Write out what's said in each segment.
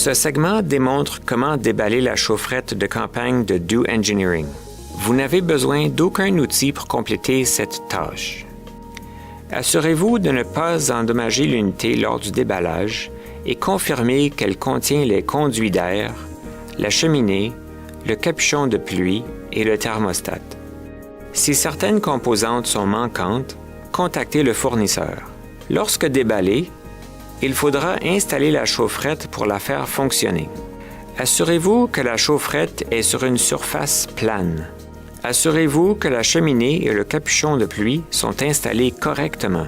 Ce segment démontre comment déballer la chaufferette de campagne de Do Engineering. Vous n'avez besoin d'aucun outil pour compléter cette tâche. Assurez-vous de ne pas endommager l'unité lors du déballage et confirmez qu'elle contient les conduits d'air, la cheminée, le capuchon de pluie et le thermostat. Si certaines composantes sont manquantes, contactez le fournisseur. Lorsque déballée, il faudra installer la chaufferette pour la faire fonctionner. Assurez-vous que la chaufferette est sur une surface plane. Assurez-vous que la cheminée et le capuchon de pluie sont installés correctement.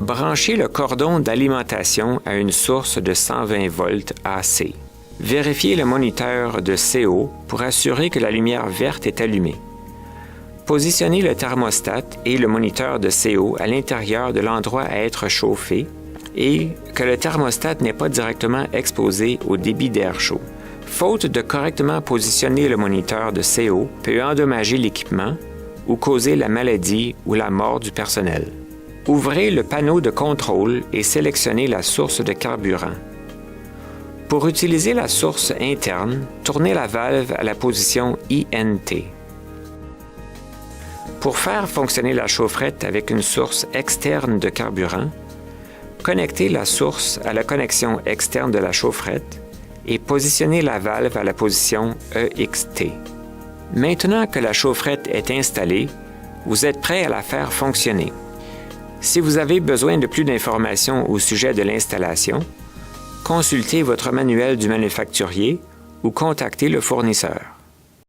Branchez le cordon d'alimentation à une source de 120 volts AC. Vérifiez le moniteur de CO pour assurer que la lumière verte est allumée. Positionnez le thermostat et le moniteur de CO à l'intérieur de l'endroit à être chauffé et que le thermostat n'est pas directement exposé au débit d'air chaud. Faute de correctement positionner le moniteur de CO peut endommager l'équipement ou causer la maladie ou la mort du personnel. Ouvrez le panneau de contrôle et sélectionnez la source de carburant. Pour utiliser la source interne, tournez la valve à la position INT. Pour faire fonctionner la chaufferette avec une source externe de carburant, connectez la source à la connexion externe de la chaufferette et positionnez la valve à la position EXT. Maintenant que la chaufferette est installée, vous êtes prêt à la faire fonctionner. Si vous avez besoin de plus d'informations au sujet de l'installation, consultez votre manuel du manufacturier ou contactez le fournisseur.